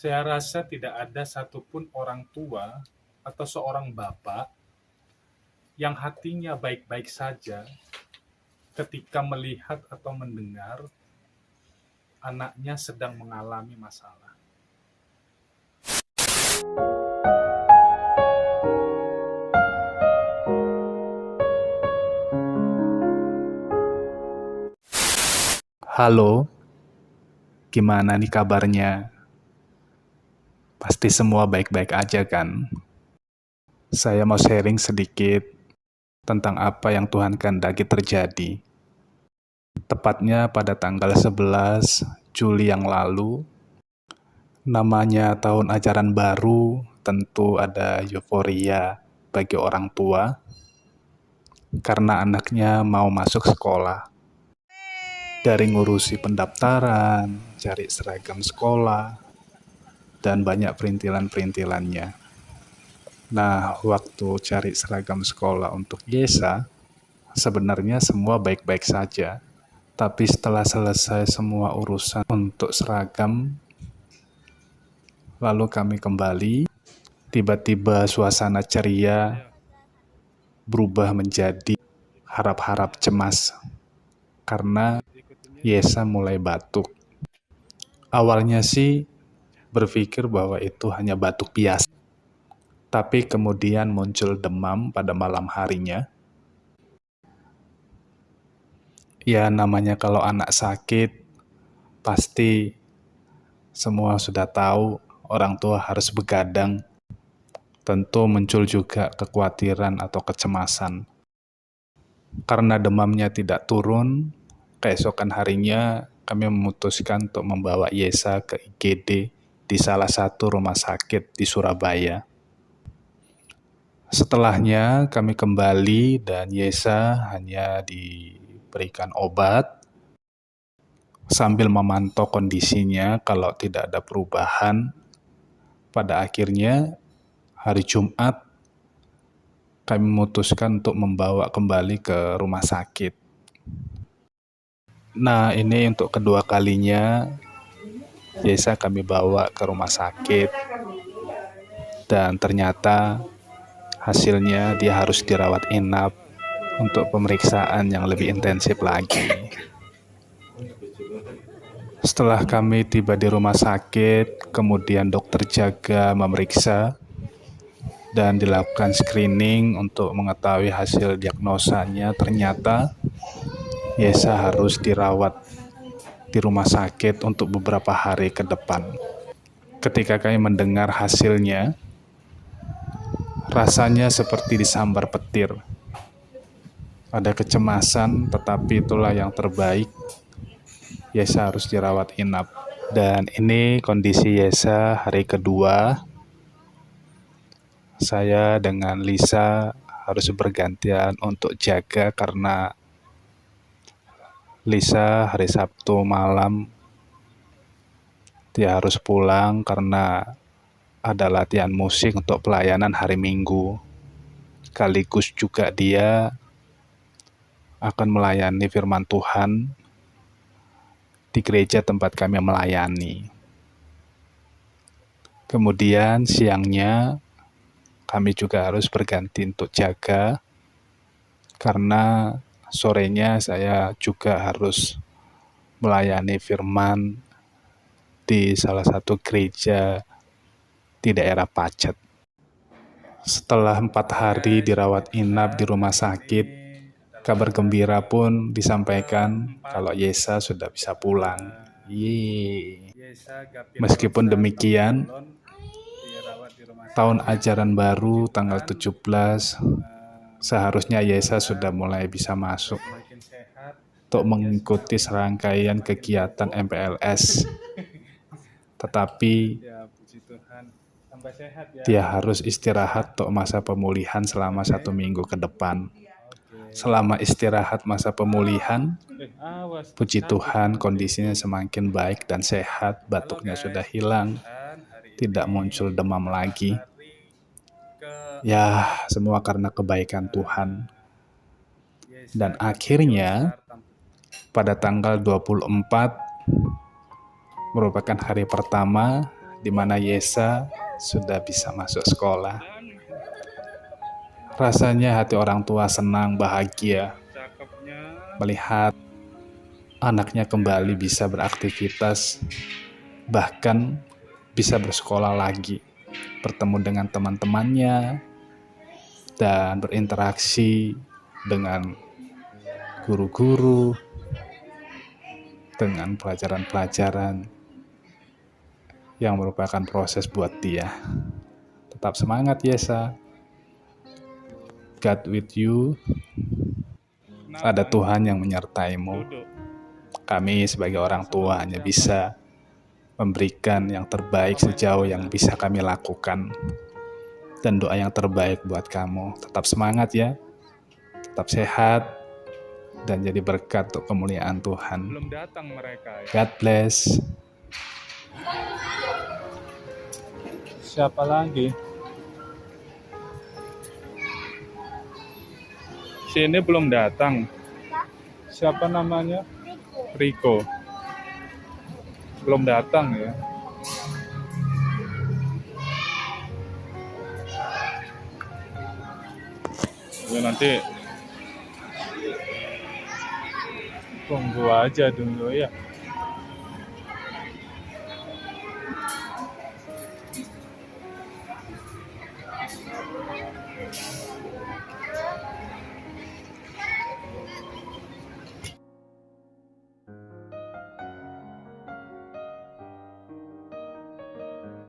Saya rasa tidak ada satupun orang tua atau seorang bapak yang hatinya baik-baik saja ketika melihat atau mendengar anaknya sedang mengalami masalah. Halo, gimana nih kabarnya? Pasti semua baik-baik aja kan? Saya mau sharing sedikit tentang apa yang Tuhan kehendaki terjadi. Tepatnya pada tanggal 11 Juli yang lalu, namanya tahun ajaran baru, tentu ada euforia bagi orang tua karena anaknya mau masuk sekolah. Dari ngurusi pendaftaran, cari seragam sekolah, dan banyak perintilan-perintilannya. Nah, waktu cari seragam sekolah untuk Yesa, sebenarnya semua baik-baik saja. Tapi setelah selesai semua urusan untuk seragam, lalu kami kembali, tiba-tiba suasana ceria berubah menjadi harap-harap cemas karena Yesa mulai batuk. Awalnya sih berpikir bahwa itu hanya batuk biasa, tapi kemudian muncul demam pada malam harinya. Ya namanya kalau anak sakit, pasti semua sudah tahu orang tua harus begadang. Tentu muncul juga kekhawatiran atau kecemasan. Karena demamnya tidak turun, keesokan harinya kami memutuskan untuk membawa Yesa ke IGD di salah satu rumah sakit di Surabaya. Setelahnya kami kembali dan Yesa hanya diberikan obat sambil memantau kondisinya kalau tidak ada perubahan. Pada akhirnya hari Jumat kami memutuskan untuk membawa kembali ke rumah sakit. Nah, ini untuk kedua kalinya Yesa kami bawa ke rumah sakit dan ternyata hasilnya dia harus dirawat inap untuk pemeriksaan yang lebih intensif lagi. Setelah kami tiba di rumah sakit, kemudian dokter jaga memeriksa dan dilakukan screening untuk mengetahui hasil diagnosanya. Ternyata Yesa harus dirawat di rumah sakit untuk beberapa hari ke depan. Ketika kami mendengar hasilnya, rasanya seperti disambar petir. Ada kecemasan, tetapi itulah yang terbaik. Yesa harus dirawat inap. Dan ini kondisi Yesa hari kedua. Saya dengan Lisa harus bergantian untuk jaga karena Lisa hari Sabtu malam dia harus pulang karena ada latihan musik untuk pelayanan hari Minggu. Sekaligus juga dia akan melayani firman Tuhan di gereja tempat kami melayani. Kemudian siangnya kami juga harus berganti untuk jaga karena sorenya saya juga harus melayani firman di salah satu gereja di daerah Pacet. Setelah 4 hari dirawat inap di rumah sakit, kabar gembira pun disampaikan kalau Yesa sudah bisa pulang. Yeay. Meskipun demikian, tahun ajaran baru tanggal 17, seharusnya Yesa sudah mulai bisa masuk untuk mengikuti serangkaian kegiatan MPLS. Tetapi dia harus istirahat untuk masa pemulihan selama 1 minggu ke depan. Selama istirahat masa pemulihan, puji Tuhan kondisinya semakin baik dan sehat, batuknya sudah hilang, tidak muncul demam lagi. Ya, semua karena kebaikan Tuhan. Dan akhirnya, pada tanggal 24, merupakan hari pertama di mana Yesa sudah bisa masuk sekolah. Rasanya hati orang tua senang, bahagia melihat anaknya kembali bisa beraktivitas, bahkan bisa bersekolah lagi, bertemu dengan teman-temannya, dan berinteraksi dengan guru-guru, dengan pelajaran-pelajaran yang merupakan proses buat dia. Tetap semangat, Yesa. God with you. Ada Tuhan yang menyertaimu. Kami sebagai orang tua hanya bisa memberikan yang terbaik sejauh yang bisa kami lakukan. Dan doa yang terbaik buat kamu. Tetap semangat ya. Tetap sehat. Dan jadi berkat untuk kemuliaan Tuhan. Belum datang mereka ya. God bless. Siapa lagi? Sini belum datang. Siapa namanya? Riko. Belum datang ya. Ya nanti tunggu aja dulu ya.